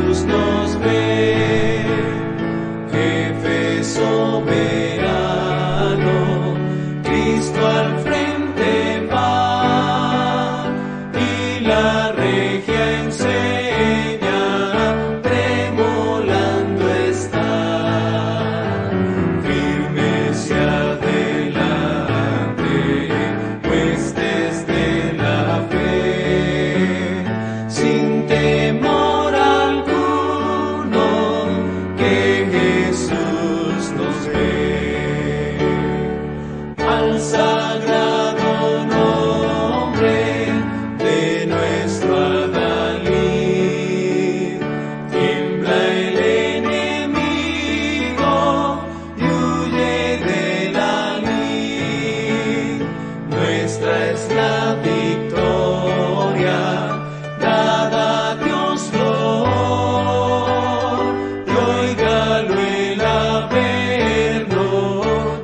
Jesús nos ve, jefe soberano, Cristo al frente va, y la regia enseña, tremolando está, firme hacia adelante, pues desde la fe, sin temor alguno, que Jesús nos ve, al sagrado nombre de nuestro adalid, tiembla el enemigo y huye de la lid. Nuestra es la victoria, dada a Dios Lord, y óigalo el averno,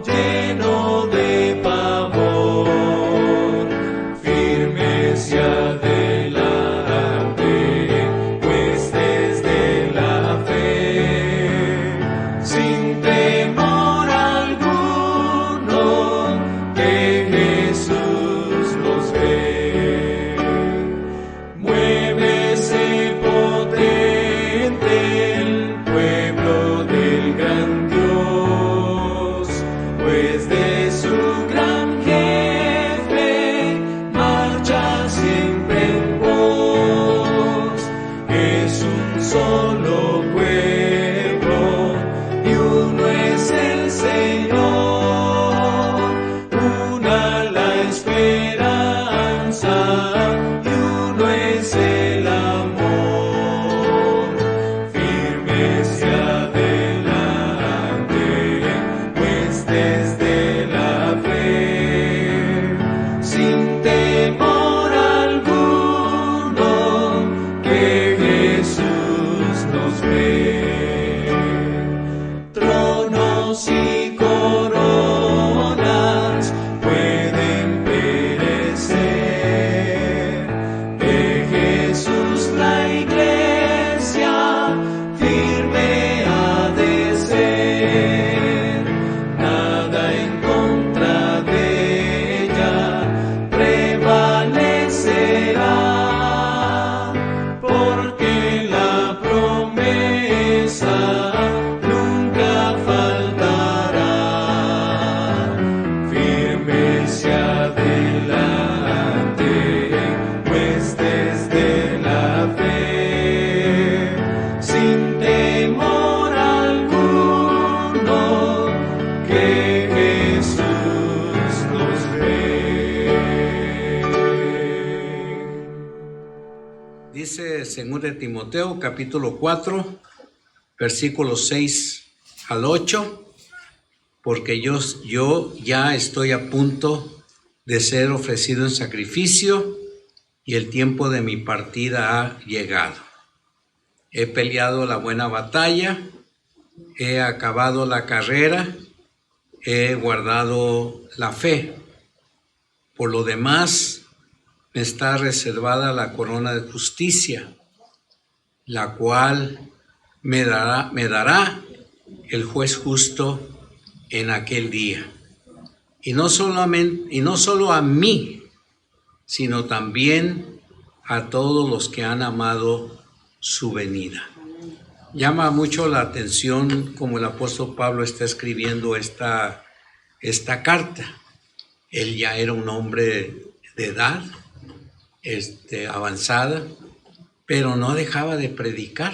lleno de pavor, firme hacia adelante, pues desde la fe, sin temor alguno, que Jesús nos ve. Muévese potente el pueblo del gran Dios, pues de su gran jefe marcha siempre en pos. Es un solo pueblo y uno es el Señor, una la esperanza y uno es el amor. Firme hacia adelante, pues desde la fe, sin temor alguno, que Jesús nos ve. Tronos y coronas pueden perecer, de Jesús la iglesia firme ha de ser, nada en contra de ella prevalecerá, porque la promesa nunca faltará. Firme hacia adelante, pues desde la fe, sin temor alguno, que Jesús nos ve. Dice 2 de Timoteo, capítulo 4, versículos 6 al 8, porque yo ya estoy a punto de ser ofrecido en sacrificio y el tiempo de mi partida ha llegado. He peleado la buena batalla, he acabado la carrera, he guardado la fe. Por lo demás, me está reservada la corona de justicia, la cual me dará el juez justo en aquel día. Y no solo a mí, sino también a todos los que han amado su venida. Llama mucho la atención como el apóstol Pablo está escribiendo esta carta. Él ya era un hombre de edad avanzada, pero no dejaba de predicar.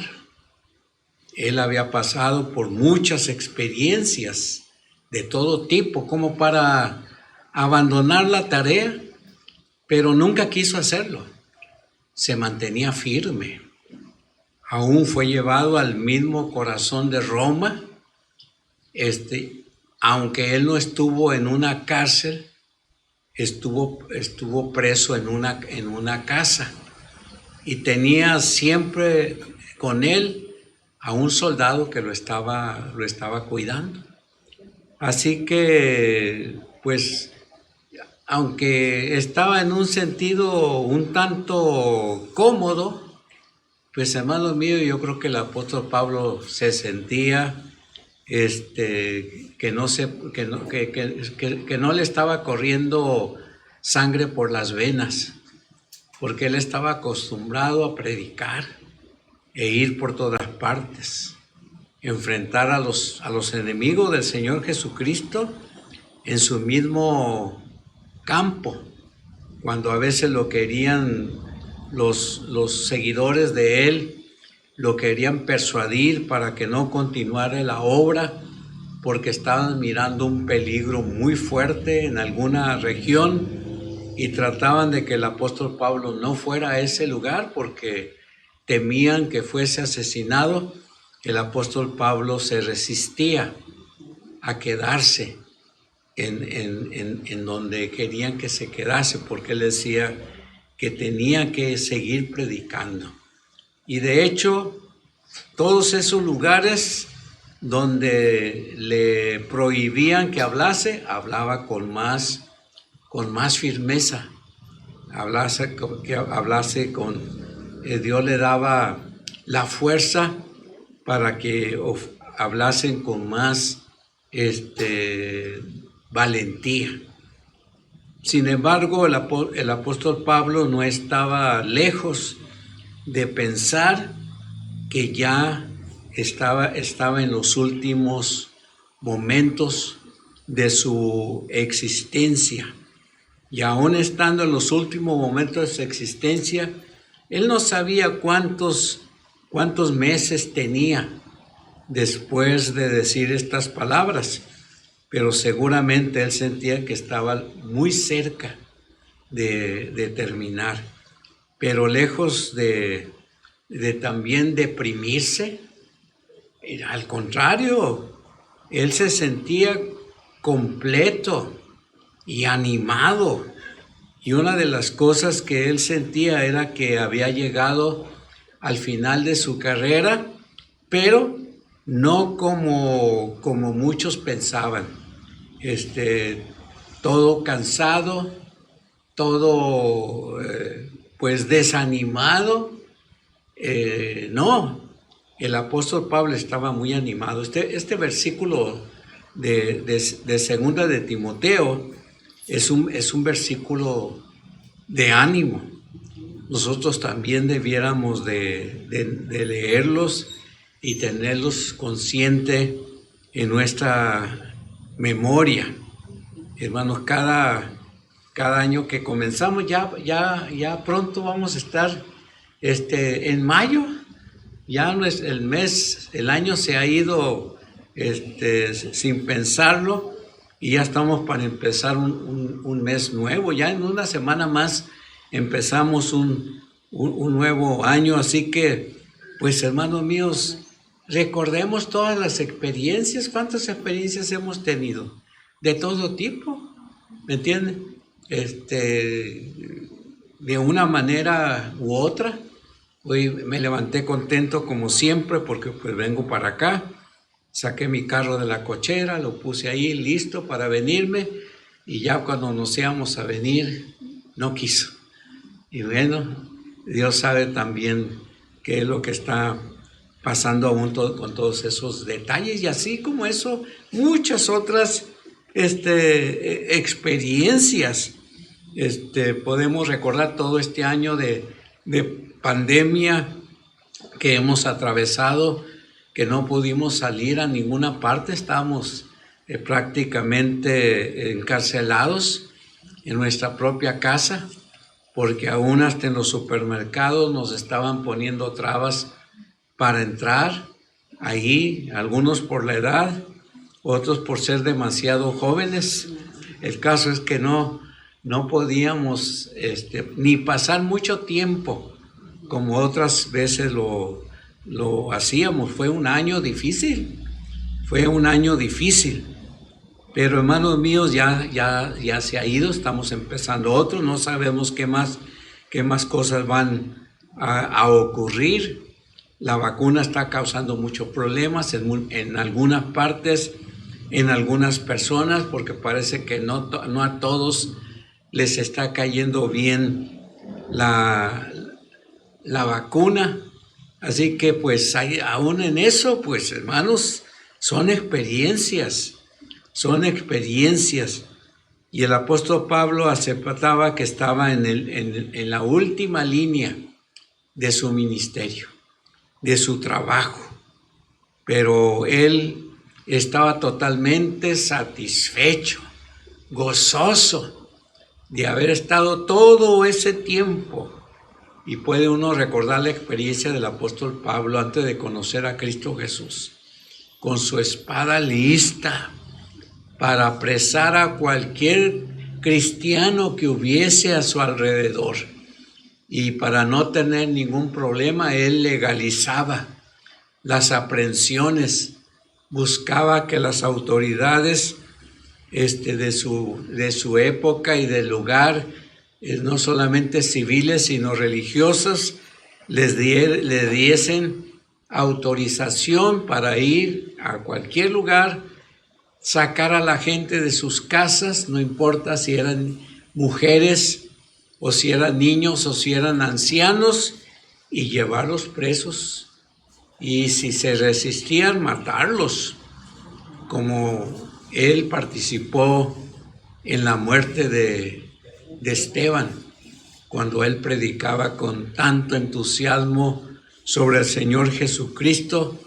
Él había pasado por muchas experiencias de todo tipo, como para abandonar la tarea, pero nunca quiso hacerlo. Se mantenía firme. Aún fue llevado al mismo corazón de Roma, aunque él no estuvo en una cárcel, estuvo preso en una casa, y tenía siempre con él a un soldado que lo estaba cuidando. Así que, pues, aunque estaba en un sentido un tanto cómodo, Pues hermano mío, yo creo que el apóstol Pablo se sentía que no le estaba corriendo sangre por las venas, porque él estaba acostumbrado a predicar e ir por todas partes, enfrentar a los enemigos del Señor Jesucristo en su mismo campo, cuando a veces lo querían los seguidores de él, lo querían persuadir para que no continuara la obra, porque estaban mirando un peligro muy fuerte en alguna región y trataban de que el apóstol Pablo no fuera a ese lugar porque temían que fuese asesinado. El apóstol Pablo se resistía a quedarse en donde querían que se quedase, porque él decía que tenía que seguir predicando. Y de hecho, todos esos lugares donde le prohibían que hablase, hablaba con más firmeza, Dios le daba la fuerza para que hablasen con más valentía. Sin embargo, el apóstol Pablo no estaba lejos de pensar que ya estaba en los últimos momentos de su existencia. Y aún estando en los últimos momentos de su existencia, él no sabía cuántos meses tenía después de decir estas palabras, pero seguramente él sentía que estaba muy cerca de terminar. Pero lejos de también deprimirse, al contrario, él se sentía completo y animado. Y una de las cosas que él sentía era que había llegado al final de su carrera, pero no como muchos pensaban. Todo cansado, todo pues desanimado. No, el apóstol Pablo estaba muy animado. Este versículo de segunda de Timoteo es un versículo de ánimo. Nosotros también debiéramos de leerlos y tenerlos consciente en nuestra memoria. Hermanos, cada año que comenzamos, ya pronto vamos a estar en mayo. Ya no es el mes, el año se ha ido sin pensarlo, y ya estamos para empezar un mes nuevo. Ya en una semana más empezamos un nuevo año. Así que, pues hermanos míos, recordemos todas las experiencias. ¿Cuántas experiencias hemos tenido? De todo tipo, ¿me entienden? De una manera u otra. Hoy me levanté contento como siempre porque pues vengo para acá, saqué mi carro de la cochera, lo puse ahí listo para venirme, y ya cuando nos íbamos a venir no quiso. Y bueno, Dios sabe también qué es lo que está pasando aún con todos esos detalles, y así como eso, muchas otras experiencias. Podemos recordar todo este año de pandemia que hemos atravesado, que no pudimos salir a ninguna parte, estábamos prácticamente encarcelados en nuestra propia casa, porque aún hasta en los supermercados nos estaban poniendo trabas para entrar ahí, algunos por la edad, otros por ser demasiado jóvenes. El caso es que no podíamos ni pasar mucho tiempo como otras veces lo hacíamos. Fue un año difícil, pero hermanos míos, ya se ha ido, estamos empezando otro, no sabemos qué más cosas van a ocurrir. La vacuna está causando muchos problemas en algunas partes, en algunas personas, porque parece que no a todos les está cayendo bien la vacuna. Así que pues aún en eso, pues hermanos, son experiencias. Y el apóstol Pablo aceptaba que estaba en la última línea de su ministerio, de su trabajo. Pero él estaba totalmente satisfecho, gozoso de haber estado todo ese tiempo. Y puede uno recordar la experiencia del apóstol Pablo antes de conocer a Cristo Jesús, con su espada lista para apresar a cualquier cristiano que hubiese a su alrededor. Y para no tener ningún problema, él legalizaba las aprehensiones, buscaba que las autoridades de su época y del lugar, no solamente civiles, sino religiosas, le diesen autorización para ir a cualquier lugar, sacar a la gente de sus casas, no importa si eran mujeres o si eran niños o si eran ancianos, y llevarlos presos. Y si se resistían, matarlos, como él participó en la muerte de Esteban, cuando él predicaba con tanto entusiasmo sobre el Señor Jesucristo.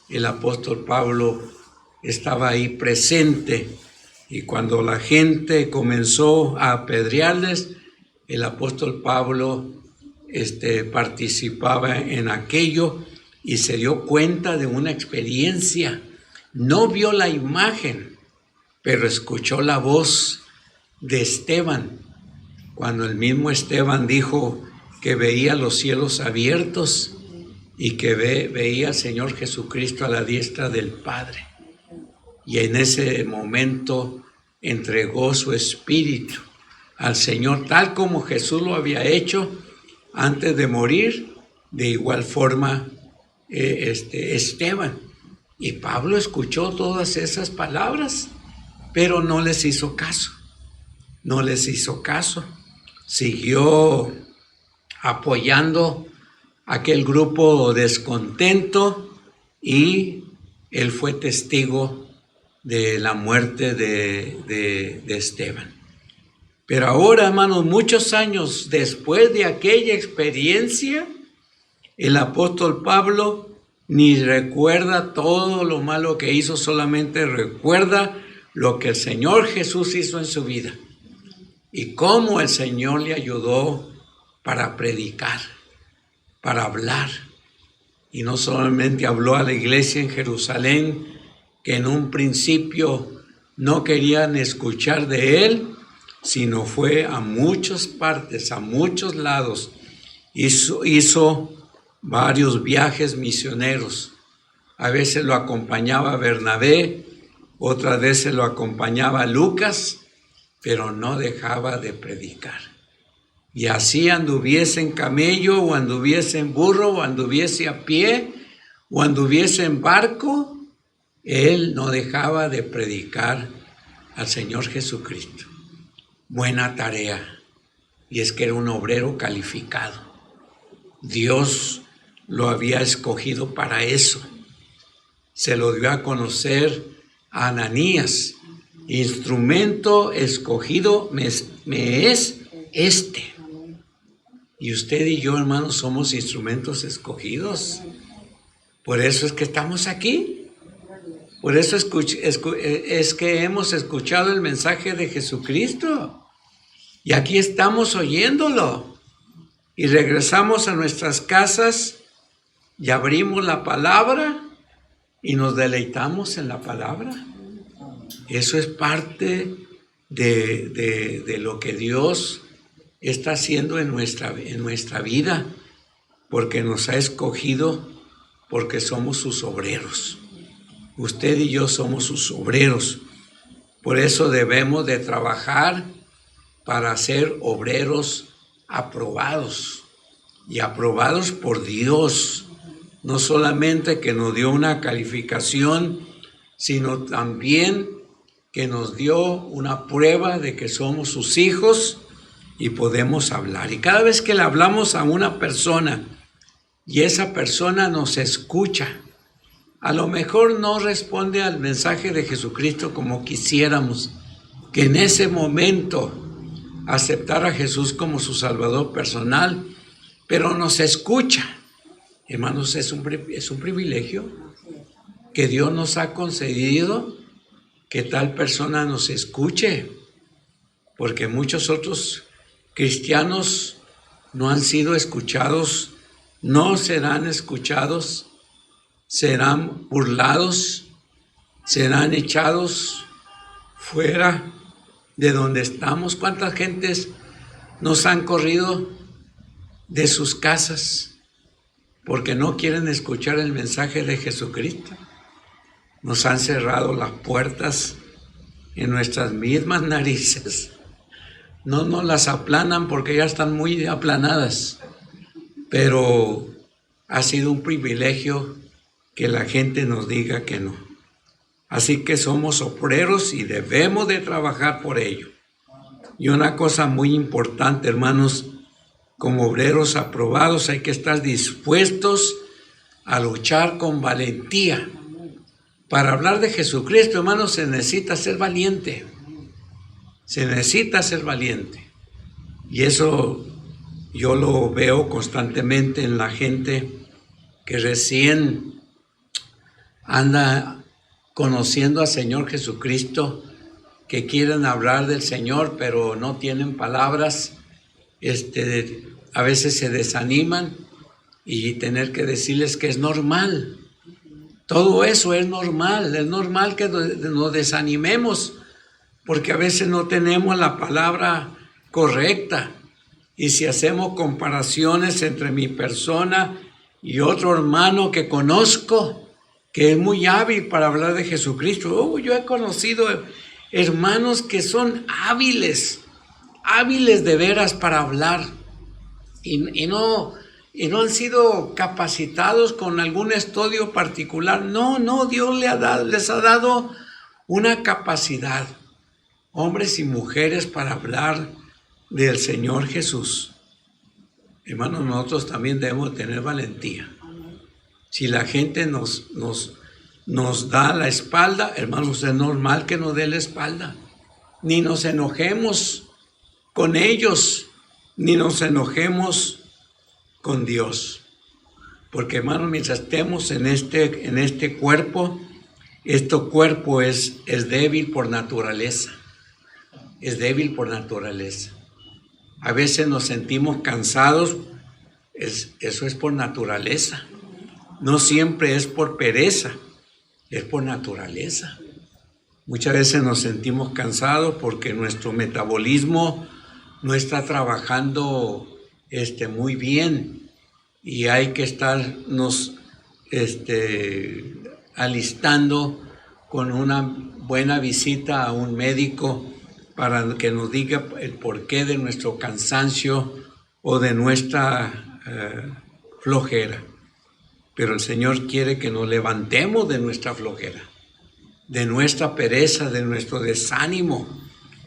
El apóstol Pablo estaba ahí presente, y cuando la gente comenzó a apedrearles, el apóstol Pablo participaba en aquello y se dio cuenta de una experiencia. No vio la imagen, pero escuchó la voz de Esteban, cuando el mismo Esteban dijo que veía los cielos abiertos y que veía al Señor Jesucristo a la diestra del Padre. Y en ese momento entregó su espíritu al Señor, tal como Jesús lo había hecho antes de morir. De igual forma, Esteban. Y Pablo escuchó todas esas palabras, pero no les hizo caso. Siguió apoyando aquel grupo descontento, y él fue testigo de la muerte de Esteban. Pero ahora, hermanos, muchos años después de aquella experiencia, el apóstol Pablo ni recuerda todo lo malo que hizo, solamente recuerda lo que el Señor Jesús hizo en su vida y cómo el Señor le ayudó para predicar, para hablar. Y no solamente habló a la iglesia en Jerusalén, que en un principio no querían escuchar de él, sino fue a muchas partes, a muchos lados. Hizo varios viajes misioneros. A veces lo acompañaba Bernabé, otras veces lo acompañaba Lucas, pero no dejaba de predicar. Y así anduviese en camello, o anduviese en burro, o anduviese a pie, o anduviese en barco, él no dejaba de predicar al Señor Jesucristo. Buena tarea. Y es que era un obrero calificado. Dios lo había escogido para eso. Se lo dio a conocer a Ananías. Instrumento escogido me es este. Y usted y yo, hermanos, somos instrumentos escogidos. Por eso es que estamos aquí. Por eso es que hemos escuchado el mensaje de Jesucristo. Y aquí estamos oyéndolo. Y regresamos a nuestras casas y abrimos la palabra y nos deleitamos en la palabra. Eso es parte de lo que Dios está haciendo en nuestra vida, porque nos ha escogido, porque somos sus obreros. Usted y yo somos sus obreros. Por eso debemos de trabajar para ser obreros aprobados, y aprobados por Dios. No solamente que nos dio una calificación, sino también que nos dio una prueba de que somos sus hijos y podemos hablar. Y cada vez que le hablamos a una persona, y esa persona nos escucha. A lo mejor no responde al mensaje de Jesucristo como quisiéramos, que en ese momento aceptar a Jesús como su Salvador personal, pero nos escucha. Hermanos, es un privilegio que Dios nos ha concedido, que tal persona nos escuche, porque muchos otros cristianos no han sido escuchados, no serán escuchados, serán burlados, serán echados fuera de donde estamos. ¿Cuántas gentes nos han corrido de sus casas porque no quieren escuchar el mensaje de Jesucristo? Nos han cerrado las puertas en nuestras mismas narices. No nos las aplanan porque ya están muy aplanadas, pero ha sido un privilegio que la gente nos diga que no. Así que somos obreros y debemos de trabajar por ello. Y una cosa muy importante, hermanos, como obreros aprobados hay que estar dispuestos a luchar con valentía. Para hablar de Jesucristo, hermanos, se necesita ser valiente. Se necesita ser valiente. Y eso yo lo veo constantemente en la gente que recién anda conociendo al Señor Jesucristo, que quieren hablar del Señor, pero no tienen palabras. A veces se desaniman y tener que decirles que es normal. Todo eso es normal que nos desanimemos, porque a veces no tenemos la palabra correcta. Y si hacemos comparaciones entre mi persona y otro hermano que conozco, que es muy hábil para hablar de Jesucristo. Yo he conocido hermanos que son hábiles de veras para hablar, y no han sido capacitados con algún estudio particular. No, Dios les ha dado una capacidad, hombres y mujeres, para hablar del Señor Jesús. Hermanos, nosotros también debemos tener valentía. Si la gente nos da la espalda, hermanos, es normal que nos dé la espalda. Ni nos enojemos con ellos, ni nos enojemos con Dios. Porque, hermanos, mientras estemos en este cuerpo, este cuerpo es débil por naturaleza. Es débil por naturaleza. A veces nos sentimos cansados, eso es por naturaleza. No siempre es por pereza, es por naturaleza. Muchas veces nos sentimos cansados porque nuestro metabolismo no está trabajando muy bien, y hay que estarnos alistando con una buena visita a un médico para que nos diga el porqué de nuestro cansancio o de nuestra flojera. Pero el Señor quiere que nos levantemos de nuestra flojera, de nuestra pereza, de nuestro desánimo,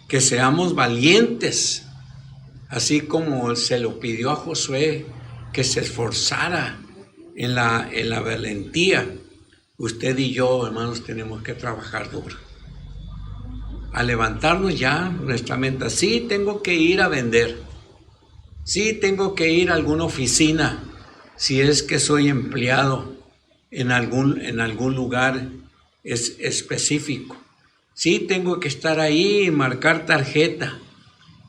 que seamos valientes, así como se lo pidió a Josué, que se esforzara en la valentía. Usted y yo, hermanos, tenemos que trabajar duro. A levantarnos ya nuestra mente. Sí, tengo que ir a vender. Sí, tengo que ir a alguna oficina, si es que soy empleado en algún lugar específico. Sí, tengo que estar ahí y marcar tarjeta,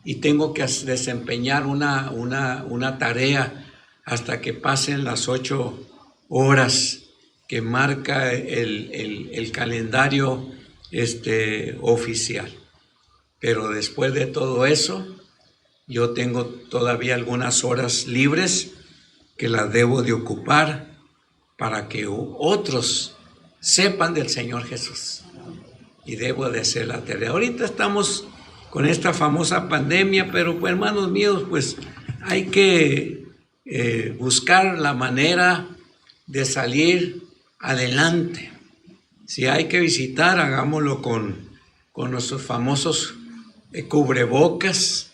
y tengo que desempeñar una tarea hasta que pasen las 8 horas que marca el calendario oficial. Pero después de todo eso, yo tengo todavía algunas horas libres que las debo de ocupar para que otros sepan del Señor Jesús. Y debo de hacer la tarea. Ahorita estamos con esta famosa pandemia, pero pues, hermanos míos, pues hay que buscar la manera de salir adelante. Si hay que visitar, hagámoslo con nuestros famosos cubrebocas,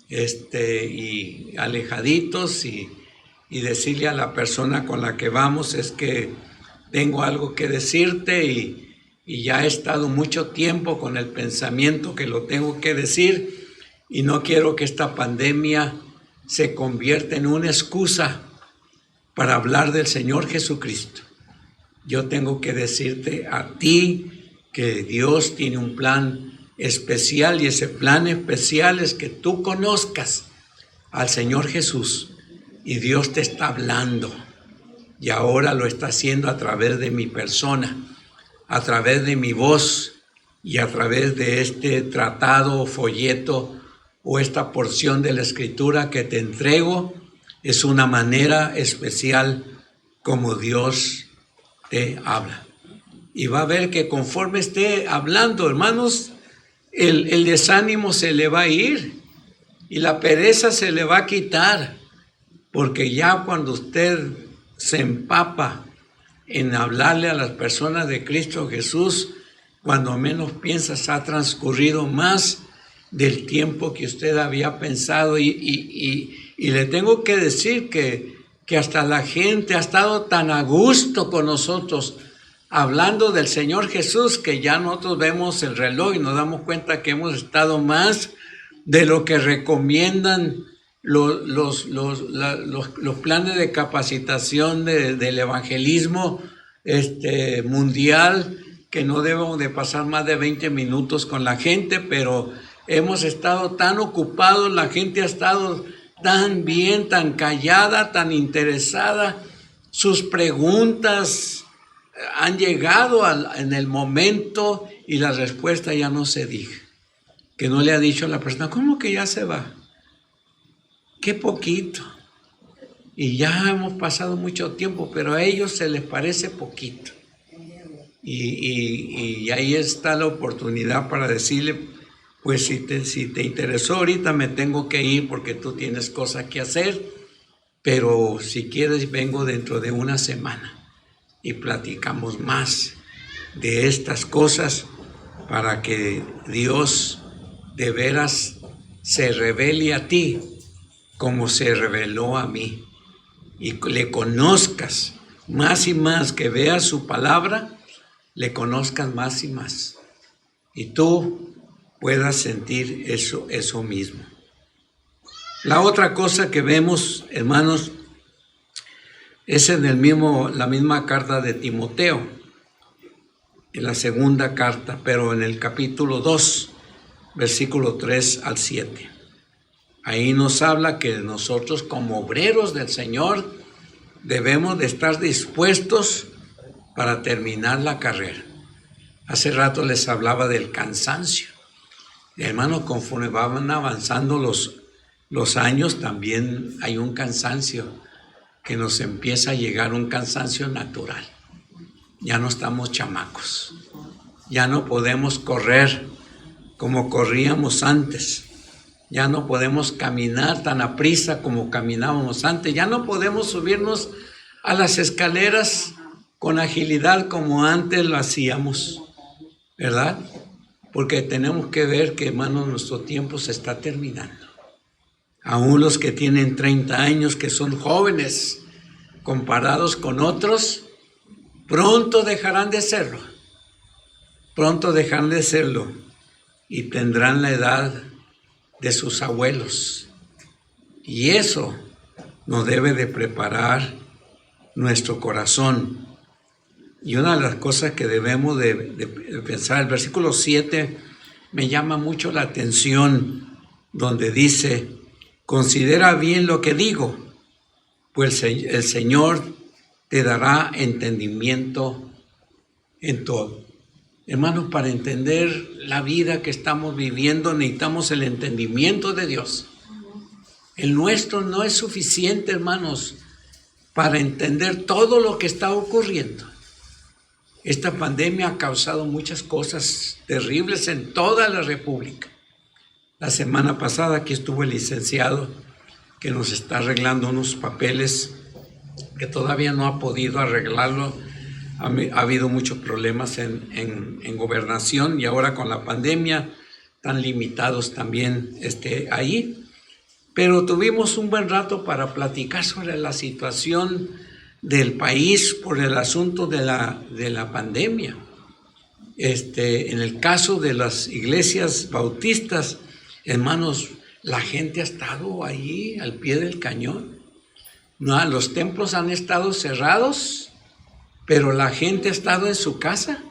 y alejaditos, y y decirle a la persona con la que vamos es que tengo algo que decirte y ya he estado mucho tiempo con el pensamiento que lo tengo que decir y no quiero que esta pandemia se convierta en una excusa para hablar del Señor Jesucristo. Yo tengo que decirte a ti que Dios tiene un plan especial y ese plan especial es que tú conozcas al Señor Jesús y Dios te está hablando y ahora lo está haciendo a través de mi persona, a través de mi voz y a través de este tratado o folleto o esta porción de la Escritura que te entrego. Es una manera especial como Dios te habla. Y va a ver que conforme esté hablando, hermanos, el desánimo se le va a ir y la pereza se le va a quitar, porque ya cuando usted se empapa en hablarle a las personas de Cristo Jesús, cuando menos piensas ha transcurrido más del tiempo que usted había pensado y le tengo que decir que hasta la gente ha estado tan a gusto con nosotros hablando del Señor Jesús que ya nosotros vemos el reloj y nos damos cuenta que hemos estado más de lo que recomiendan los planes de capacitación del evangelismo mundial, que no debemos de pasar más de 20 minutos con la gente, pero hemos estado tan ocupados, la gente ha estado tan bien, tan callada, tan interesada, sus preguntas han llegado en el momento y la respuesta ya no se diga, que no le ha dicho a la persona, ¿cómo que ya se va? Qué poquito. Y ya hemos pasado mucho tiempo, pero a ellos se les parece poquito. Y ahí está la oportunidad para decirle, pues si te interesó ahorita me tengo que ir porque tú tienes cosas que hacer, pero si quieres vengo dentro de una semana y platicamos más de estas cosas para que Dios de veras se revele a ti como se reveló a mí y le conozcas más y más, que veas su palabra, le conozcas más y más y tú puedas sentir eso mismo. La otra cosa que vemos, hermanos, es en la misma carta de Timoteo, en la segunda carta, pero en el capítulo 2, versículo 3 al 7. Ahí nos habla que nosotros como obreros del Señor debemos de estar dispuestos para terminar la carrera. Hace rato les hablaba del cansancio. Hermanos, conforme van avanzando los años, también hay un cansancio que nos empieza a llegar, un cansancio natural. Ya no estamos chamacos, ya no podemos correr como corríamos antes, ya no podemos caminar tan aprisa como caminábamos antes, ya no podemos subirnos a las escaleras con agilidad como antes lo hacíamos, ¿verdad? Porque tenemos que ver que, hermanos, nuestro tiempo se está terminando. Aún los que tienen 30 años, que son jóvenes comparados con otros, pronto dejarán de serlo. Pronto dejarán de serlo y tendrán la edad de sus abuelos. Y eso nos debe de preparar nuestro corazón. Y una de las cosas que debemos de pensar, el versículo 7 me llama mucho la atención, donde dice, considera bien lo que digo, pues el Señor te dará entendimiento en todo. Hermanos, para entender la vida que estamos viviendo necesitamos el entendimiento de Dios. El nuestro no es suficiente, hermanos, para entender todo lo que está ocurriendo. Esta pandemia ha causado muchas cosas terribles en toda la República. La semana pasada aquí estuvo el licenciado que nos está arreglando unos papeles que todavía no ha podido arreglarlo. Ha habido muchos problemas en gobernación y ahora con la pandemia están limitados también ahí. pero tuvimos un buen rato para platicar sobre la situación del país por el asunto de la pandemia. En el caso de las iglesias bautistas, hermanos, la gente ha estado ahí al pie del cañón. No, los templos han estado cerrados, pero la gente ha estado en su casa.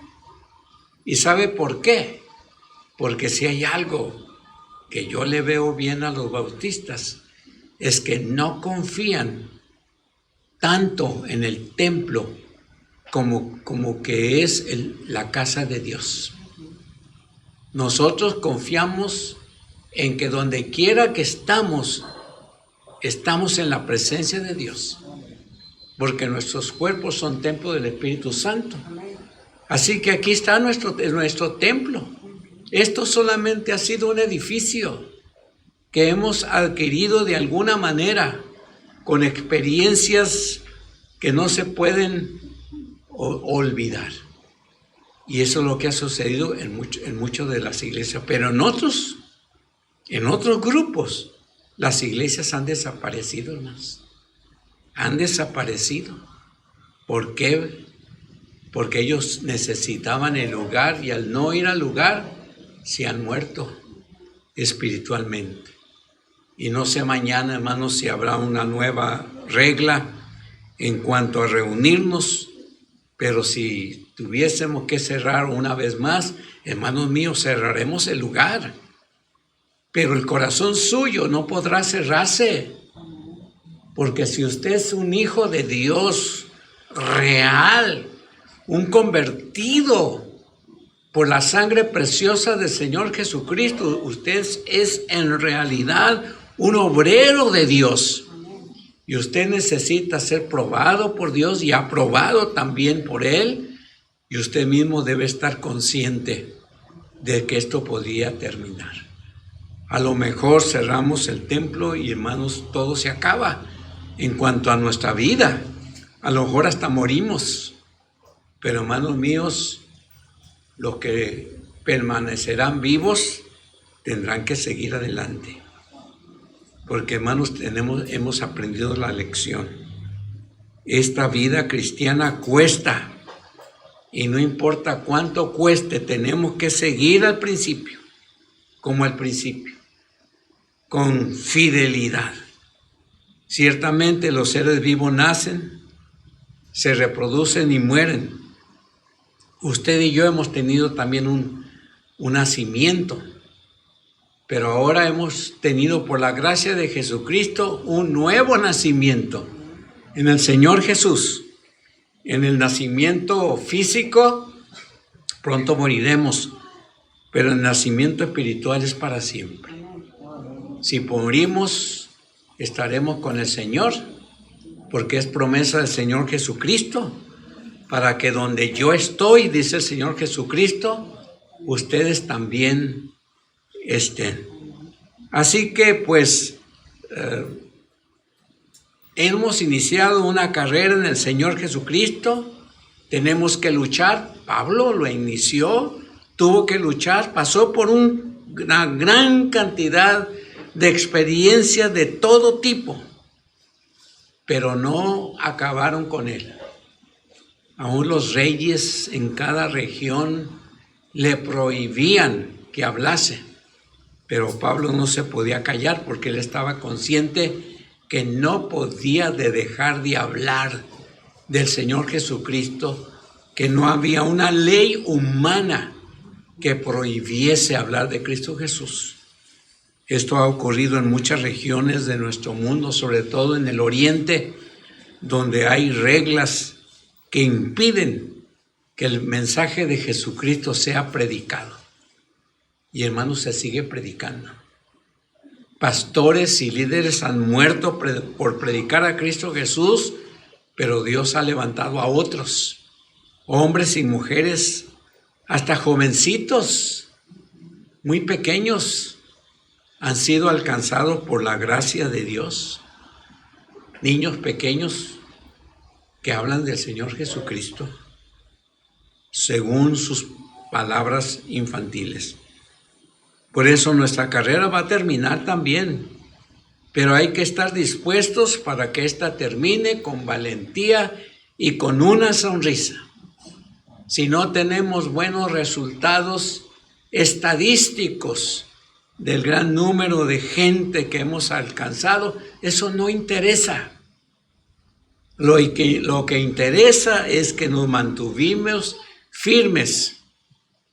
¿Y sabe por qué? Porque si hay algo que yo le veo bien a los bautistas, es que no confían tanto en el templo como que es la casa de Dios. Nosotros confiamos en que donde quiera que estamos en la presencia de Dios, porque nuestros cuerpos son templo del Espíritu Santo. Así que aquí está nuestro templo. Esto solamente ha sido un edificio que hemos adquirido de alguna manera, con experiencias que no se pueden olvidar. Y eso es lo que ha sucedido en muchas de las iglesias. Pero en otros grupos, las iglesias han desaparecido, hermanos. Han desaparecido. ¿Por qué? Porque ellos necesitaban el lugar, y al no ir al lugar, se han muerto espiritualmente. Y no sé mañana, hermanos, si habrá una nueva regla en cuanto a reunirnos, pero si tuviésemos que cerrar una vez más, hermanos míos, cerraremos el lugar. Pero el corazón suyo no podrá cerrarse, porque si usted es un hijo de Dios real, un convertido por la sangre preciosa del Señor Jesucristo, usted es en realidad un obrero de Dios. Y usted necesita ser probado por Dios y aprobado también por Él. Y usted mismo debe estar consciente de que esto podría terminar. A lo mejor cerramos el templo y, hermanos, todo se acaba en cuanto a nuestra vida. A lo mejor hasta morimos. Pero, hermanos míos, los que permanecerán vivos tendrán que seguir adelante. Porque, hermanos, hemos aprendido la lección. Esta vida cristiana cuesta. Y no importa cuánto cueste, tenemos que seguir al principio, como al principio, con fidelidad. Ciertamente los seres vivos nacen, se reproducen y mueren. Usted y yo hemos tenido también un nacimiento, pero ahora hemos tenido, por la gracia de Jesucristo, un nuevo nacimiento en el Señor Jesús. En el nacimiento físico pronto moriremos, pero el nacimiento espiritual es para siempre. Si morimos, estaremos con el Señor, porque es promesa del Señor Jesucristo, para que donde yo estoy, dice el Señor Jesucristo, ustedes también estén. Así que pues hemos iniciado una carrera en el Señor Jesucristo, tenemos que luchar. Pablo lo inició, tuvo que luchar, pasó por una gran cantidad de experiencias de todo tipo, pero no acabaron con él. Aún los reyes en cada región le prohibían que hablase, pero Pablo no se podía callar porque él estaba consciente que no podía dejar de hablar del Señor Jesucristo, que no había una ley humana que prohibiese hablar de Cristo Jesús. Esto ha ocurrido en muchas regiones de nuestro mundo, sobre todo en el Oriente, donde hay reglas que impiden que el mensaje de Jesucristo sea predicado. Y hermanos, se sigue predicando. Pastores y líderes han muerto por predicar a Cristo Jesús, pero Dios ha levantado a otros, hombres y mujeres, hasta jovencitos, muy pequeños, han sido alcanzados por la gracia de Dios. Niños pequeños que hablan del Señor Jesucristo según sus palabras infantiles. Por eso nuestra carrera va a terminar también, pero hay que estar dispuestos para que ésta termine con valentía y con una sonrisa. Si no tenemos buenos resultados estadísticos del gran número de gente que hemos alcanzado, eso no interesa. Lo que interesa es que nos mantuvimos firmes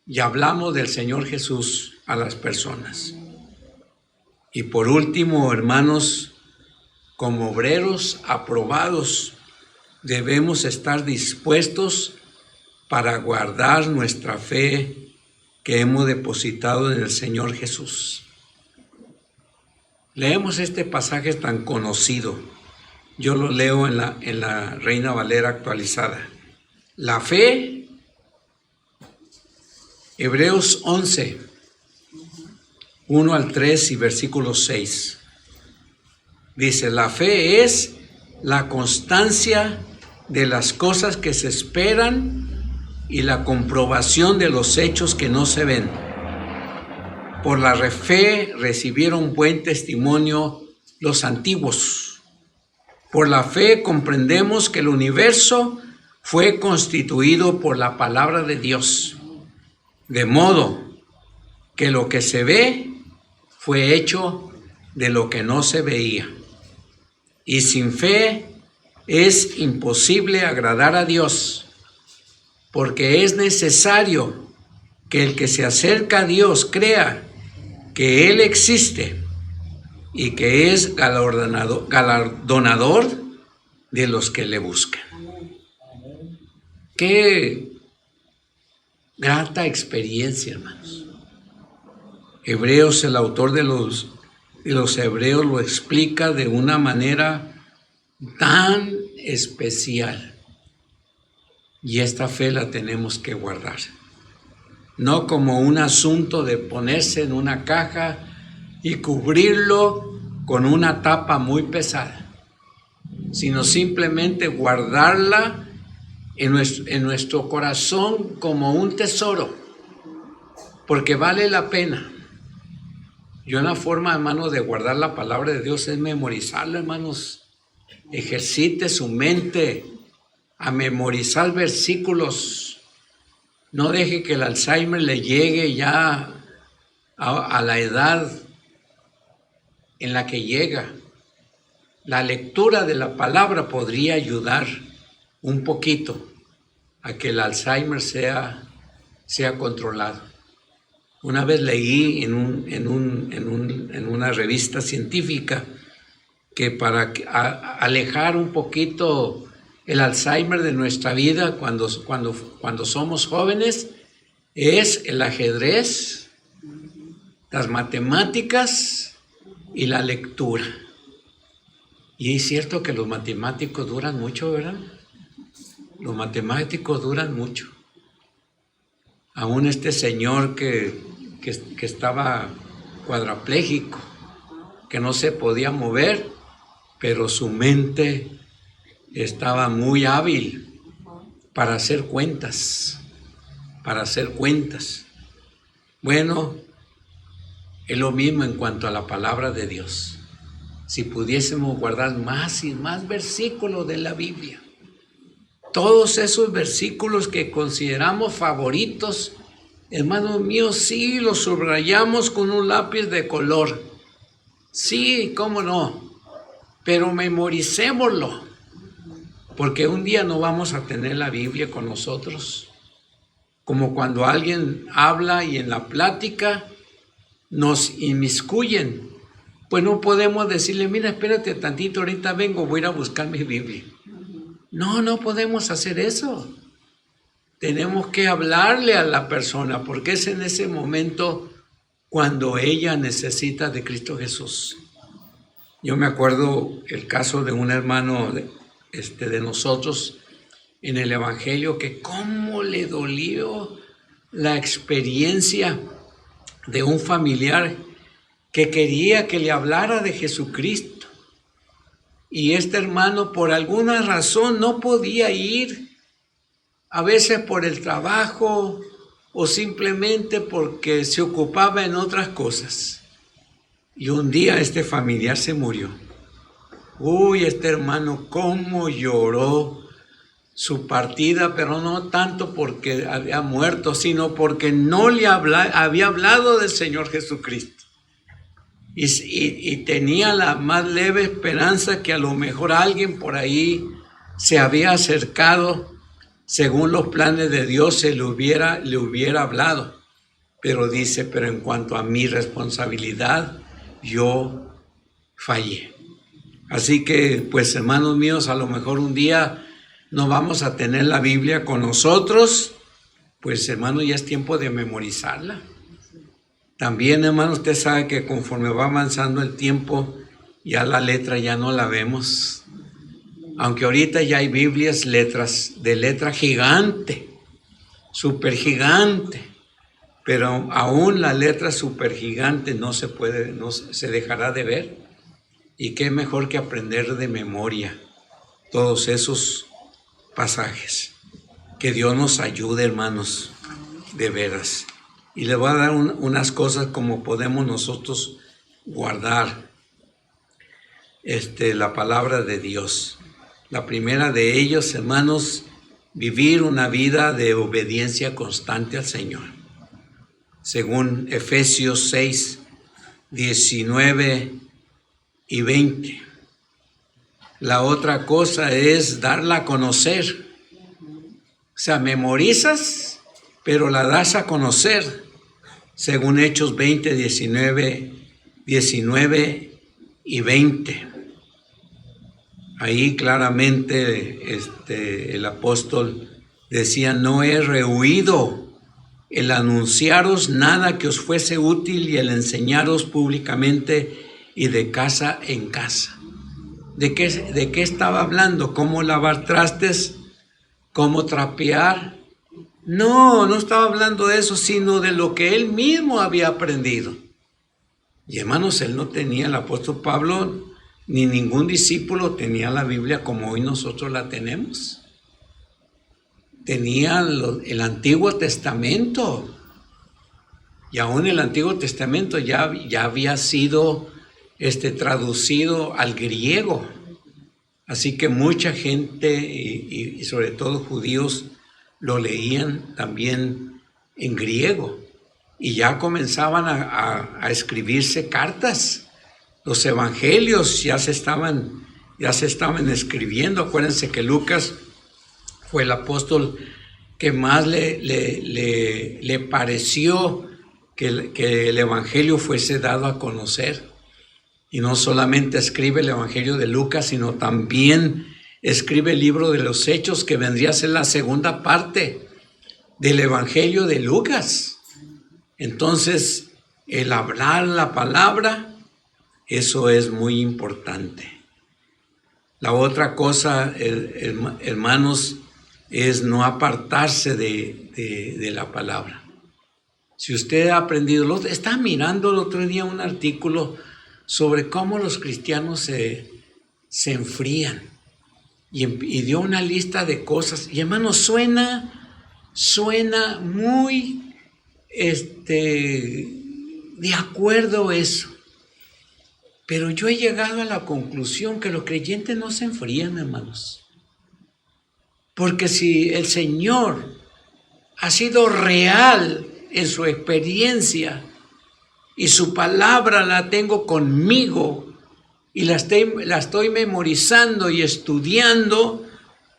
y hablamos del Señor Jesús a las personas. Y por último, hermanos, como obreros aprobados, debemos estar dispuestos para guardar nuestra fe que hemos depositado en el Señor Jesús. Leemos este pasaje tan conocido. Yo lo leo en la Reina Valera actualizada. La fe, Hebreos 11, 1 al 3 y versículo 6. Dice, la fe es la constancia de las cosas que se esperan y la comprobación de los hechos que no se ven. Por la fe recibieron buen testimonio los antiguos. Por la fe comprendemos que el universo fue constituido por la palabra de Dios, de modo que lo que se ve fue hecho de lo que no se veía. Y sin fe es imposible agradar a Dios, porque es necesario que el que se acerca a Dios crea que Él existe y que es galardonador de los que le buscan. Qué grata experiencia, hermanos. Hebreos, el autor de los Hebreos lo explica de una manera tan especial. Y esta fe la tenemos que guardar. No como un asunto de ponerse en una caja y cubrirlo con una tapa muy pesada, sino simplemente guardarla en nuestro corazón como un tesoro, porque vale la pena. Y una forma, hermanos, de guardar la palabra de Dios es memorizarla, hermanos. Ejercite su mente a memorizar versículos. No deje que el Alzheimer le llegue ya a la edad en la que llega. La lectura de la palabra podría ayudar un poquito a que el Alzheimer sea controlado. Una vez leí en una revista científica que para alejar un poquito el Alzheimer de nuestra vida cuando somos jóvenes es el ajedrez, las matemáticas y la lectura. Y es cierto que los matemáticos duran mucho, ¿verdad? Los matemáticos duran mucho. Aún este señor que estaba cuadrapléjico, que no se podía mover, pero su mente estaba muy hábil para hacer cuentas, Bueno, es lo mismo en cuanto a la palabra de Dios. Si pudiésemos guardar más y más versículos de la Biblia, todos esos versículos que consideramos favoritos, hermanos míos, sí, los subrayamos con un lápiz de color. Sí, cómo no, pero memoricémoslo, porque un día no vamos a tener la Biblia con nosotros. Como cuando alguien habla y en la plática nos inmiscuyen, pues no podemos decirle, mira, espérate tantito, ahorita vengo, voy a ir a buscar mi Biblia. No podemos hacer eso. Tenemos que hablarle a la persona, porque es en ese momento cuando ella necesita de Cristo Jesús. Yo me acuerdo el caso de un hermano de nosotros en el Evangelio, que cómo le dolió la experiencia de un familiar que quería que le hablara de Jesucristo. Y este hermano por alguna razón no podía ir, a veces por el trabajo o simplemente porque se ocupaba en otras cosas. Y un día este familiar se murió. Uy, este hermano, cómo lloró su partida, pero no tanto porque había muerto, sino porque no le había hablado del Señor Jesucristo. Y tenía la más leve esperanza que a lo mejor alguien por ahí se había acercado, según los planes de Dios, le hubiera hablado. Pero dice, pero en cuanto a mi responsabilidad, yo fallé. Así que, pues, hermanos míos, a lo mejor un día no vamos a tener la Biblia con nosotros, pues, hermano, ya es tiempo de memorizarla. También, hermano, usted sabe que conforme va avanzando el tiempo, ya la letra ya no la vemos. Aunque ahorita ya hay Biblias de letra gigante, súper gigante, pero aún la letra súper gigante no se dejará de ver. Y qué mejor que aprender de memoria todos esos pasajes. Que Dios nos ayude, hermanos, de veras. Y le voy a dar unas cosas como podemos nosotros guardar la palabra de Dios. La primera de ellos, hermanos, vivir una vida de obediencia constante al Señor. Según Efesios 6, 19 y 20. La otra cosa es darla a conocer. O sea, memorizas, pero la das a conocer. Según Hechos 20, 19 y 20. Ahí claramente el apóstol decía, no he rehuido el anunciaros nada que os fuese útil y el enseñaros públicamente y de casa en casa. ¿De qué estaba hablando? ¿Cómo lavar trastes? ¿Cómo trapear? No estaba hablando de eso, sino de lo que él mismo había aprendido. Y hermanos, él no tenía, el apóstol Pablo, ni ningún discípulo tenía la Biblia como hoy nosotros la tenemos. Tenía el Antiguo Testamento. Y aún el Antiguo Testamento ya había sido traducido al griego. Así que mucha gente, y sobre todo judíos, lo leían también en griego. Y ya comenzaban a escribirse cartas. Los evangelios ya se estaban escribiendo. Acuérdense que Lucas fue el apóstol que más le pareció que el evangelio fuese dado a conocer. Y no solamente escribe el evangelio de Lucas, sino también escribe el libro de los Hechos, que vendría a ser la segunda parte del evangelio de Lucas. Entonces, el hablar la palabra, eso es muy importante. La otra cosa, hermanos, es no apartarse de la palabra. Si usted ha aprendido, estaba mirando el otro día un artículo sobre cómo los cristianos se enfrían y dio una lista de cosas. Y hermanos, suena muy de acuerdo eso. Pero yo he llegado a la conclusión que los creyentes no se enfrían, hermanos. Porque si el Señor ha sido real en su experiencia y su palabra la tengo conmigo y la estoy memorizando y estudiando,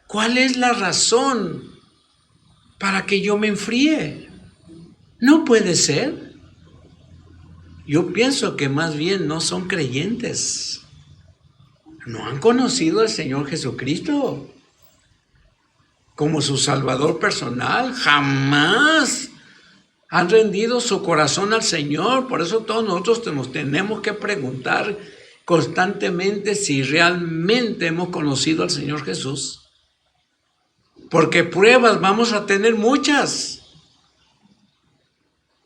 ¿cuál es la razón para que yo me enfríe? No puede ser. Yo pienso que más bien no son creyentes. No han conocido al Señor Jesucristo como su Salvador personal. Jamás han rendido su corazón al Señor. Por eso todos nosotros nos tenemos que preguntar constantemente si realmente hemos conocido al Señor Jesús. Porque pruebas vamos a tener muchas.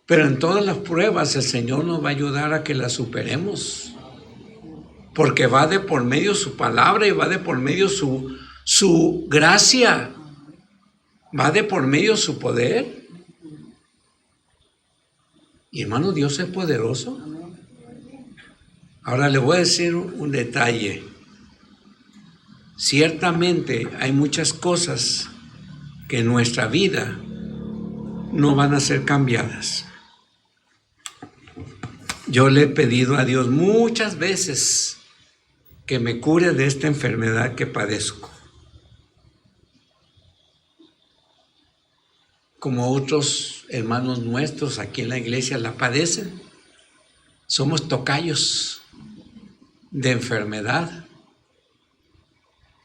Pero en todas las pruebas el Señor nos va a ayudar a que las superemos. Porque va de por medio su palabra y va de por medio su gracia. Va de por medio su poder. Y hermano, Dios es poderoso. Ahora le voy a decir un detalle. Ciertamente hay muchas cosas que en nuestra vida no van a ser cambiadas. Yo le he pedido a Dios muchas veces que me cure de esta enfermedad que padezco. Como otros hermanos nuestros aquí en la iglesia la padecen. Somos tocayos de enfermedad.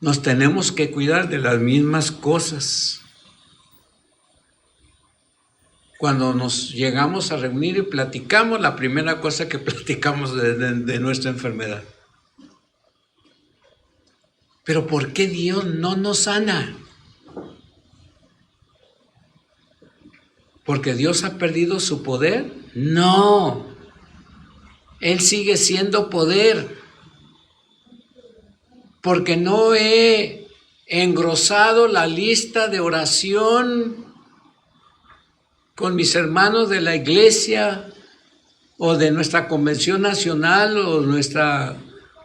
Nos tenemos que cuidar de las mismas cosas. Cuando nos llegamos a reunir y platicamos, la primera cosa que platicamos de nuestra enfermedad. Pero ¿por qué Dios no nos sana? ¿Porque Dios ha perdido su poder? No. Él sigue siendo poder. Porque no he engrosado la lista de oración con mis hermanos de la iglesia o de nuestra convención nacional o nuestra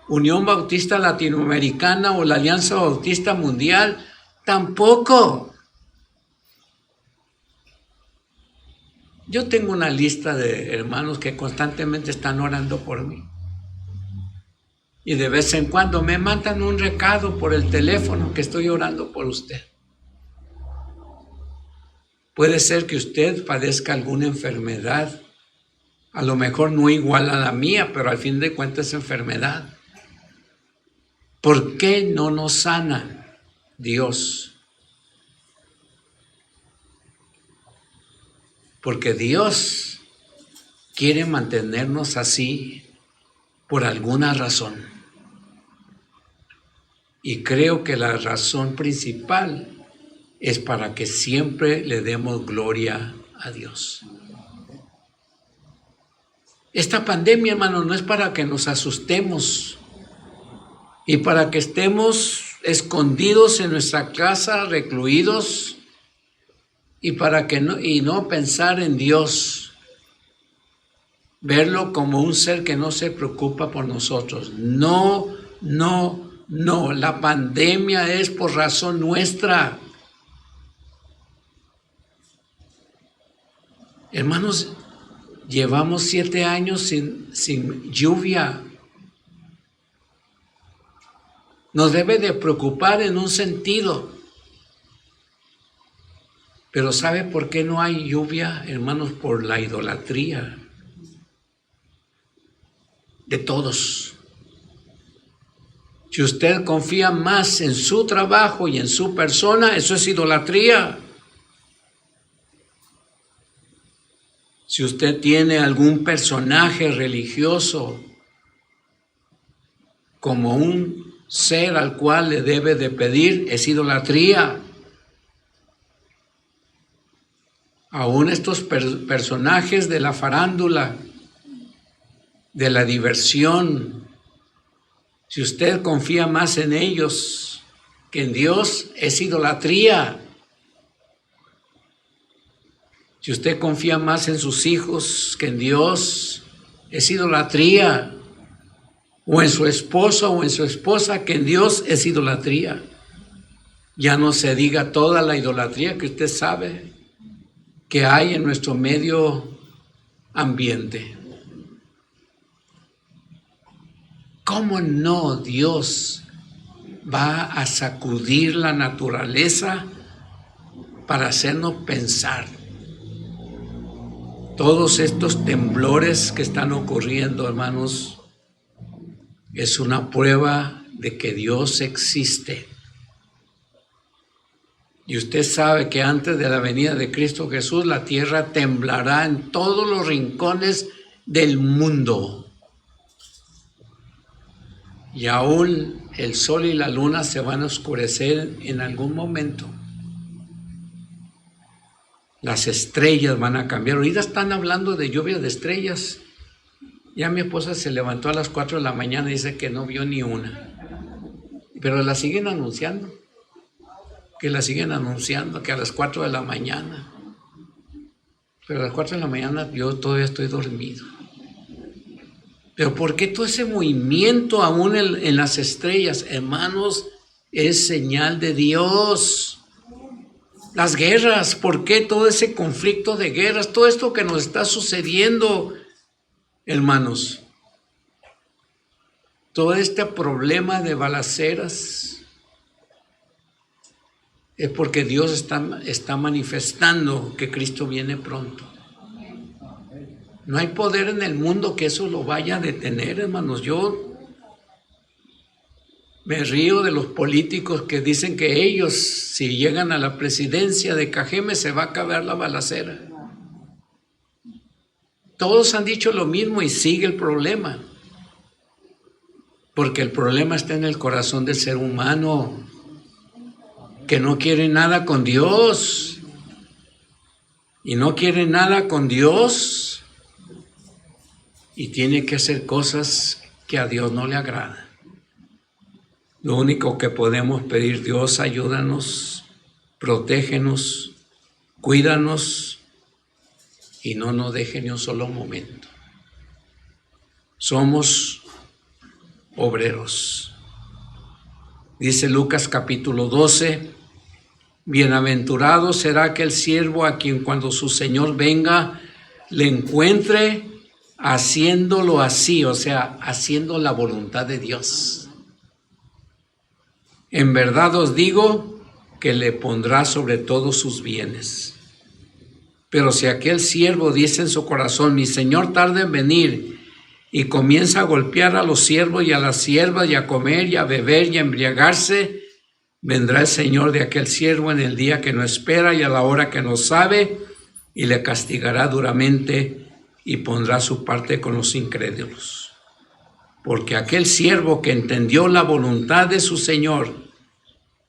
Unión Bautista Latinoamericana o la Alianza Bautista Mundial. Tampoco. Yo tengo una lista de hermanos que constantemente están orando por mí. Y de vez en cuando me mandan un recado por el teléfono que estoy orando por usted. Puede ser que usted padezca alguna enfermedad, a lo mejor no igual a la mía, pero al fin de cuentas es enfermedad. ¿Por qué no nos sana Dios? Porque Dios quiere mantenernos así por alguna razón. Y creo que la razón principal es para que siempre le demos gloria a Dios. Esta pandemia, hermano, no es para que nos asustemos y para que estemos escondidos en nuestra casa, recluidos, y para que no pensar en Dios, verlo como un ser que no se preocupa por nosotros. No, la pandemia es por razón nuestra. Hermanos, llevamos 7 años sin lluvia. Nos debe de preocupar en un sentido. Pero ¿sabe por qué no hay lluvia, hermanos? Por la idolatría de todos. Si usted confía más en su trabajo y en su persona, eso es idolatría. Si usted tiene algún personaje religioso como un ser al cual le debe de pedir, es idolatría. Aún estos personajes de la farándula, de la diversión, si usted confía más en ellos que en Dios, es idolatría. Si usted confía más en sus hijos que en Dios, es idolatría. O en su esposo o en su esposa que en Dios, es idolatría. Ya no se diga toda la idolatría que usted sabe que hay en nuestro medio ambiente. ¿Cómo no Dios va a sacudir la naturaleza para hacernos pensar? Todos estos temblores que están ocurriendo, hermanos, es una prueba de que Dios existe. Y usted sabe que antes de la venida de Cristo Jesús, la tierra temblará en todos los rincones del mundo. Y aún el sol y la luna se van a oscurecer en algún momento. Las estrellas van a cambiar. Ahorita están hablando de lluvia de estrellas. Ya mi esposa se levantó a las 4 de la mañana y dice que no vio ni una. Pero la siguen anunciando. Que a las 4 de la mañana. Pero a las 4 de la mañana yo todavía estoy dormido. Pero ¿por qué todo ese movimiento aún en las estrellas? Hermanos, es señal de Dios. Las guerras, ¿por qué todo ese conflicto de guerras? Todo esto que nos está sucediendo, hermanos. Todo este problema de balaceras es porque Dios está manifestando que Cristo viene pronto. No hay poder en el mundo que eso lo vaya a detener, hermanos. Yo me río de los políticos que dicen que ellos, si llegan a la presidencia de Cajeme, se va a acabar la balacera. Todos han dicho lo mismo y sigue el problema. Porque el problema está en el corazón del ser humano, que no quiere nada con Dios. Y no quiere nada con Dios. Y tiene que hacer cosas que a Dios no le agradan. Lo único que podemos pedir, Dios, ayúdanos, protégenos, cuídanos y no nos deje ni un solo momento. Somos obreros. Dice Lucas capítulo 12, bienaventurado será aquel siervo a quien cuando su Señor venga le encuentre haciéndolo así, o sea, haciendo la voluntad de Dios. En verdad os digo que le pondrá sobre todos sus bienes. Pero si aquel siervo dice en su corazón, mi Señor tarda en venir, y comienza a golpear a los siervos y a las siervas, y a comer y a beber y a embriagarse, vendrá el Señor de aquel siervo en el día que no espera y a la hora que no sabe, y le castigará duramente y pondrá su parte con los incrédulos. Porque aquel siervo que entendió la voluntad de su Señor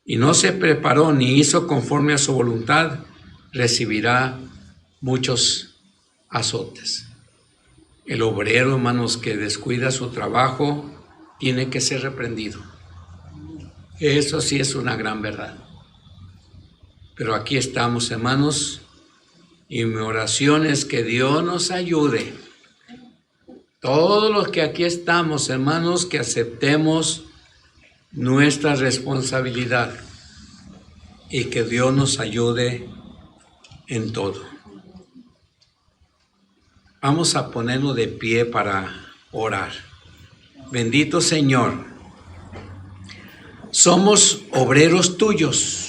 y no se preparó ni hizo conforme a su voluntad, recibirá muchos azotes. El obrero, hermanos, que descuida su trabajo, tiene que ser reprendido. Eso sí es una gran verdad. Pero aquí estamos, hermanos, y mi oración es que Dios nos ayude. Todos los que aquí estamos, hermanos, que aceptemos nuestra responsabilidad y que Dios nos ayude en todo. Vamos a ponernos de pie para orar. Bendito Señor, somos obreros tuyos.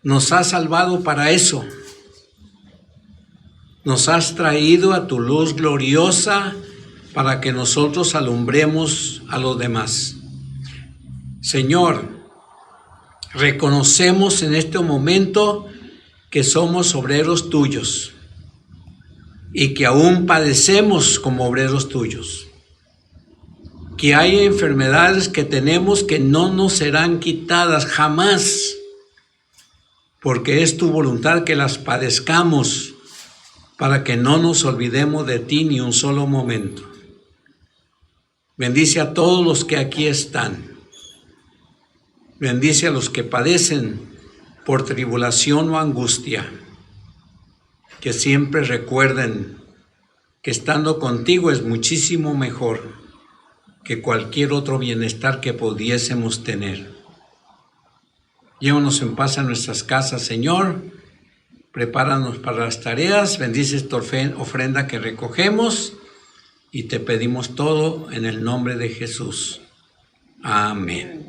Nos has salvado para eso. Nos has traído a tu luz gloriosa para que nosotros alumbremos a los demás. Señor, reconocemos en este momento que somos obreros tuyos y que aún padecemos como obreros tuyos. Que hay enfermedades que tenemos que no nos serán quitadas jamás, porque es tu voluntad que las padezcamos para que no nos olvidemos de ti ni un solo momento. Bendice a todos los que aquí están. Bendice a los que padecen por tribulación o angustia. Que siempre recuerden que estando contigo es muchísimo mejor que cualquier otro bienestar que pudiésemos tener. Llévanos en paz a nuestras casas, Señor. Prepáranos para las tareas, bendice esta ofrenda que recogemos y te pedimos todo en el nombre de Jesús. Amén.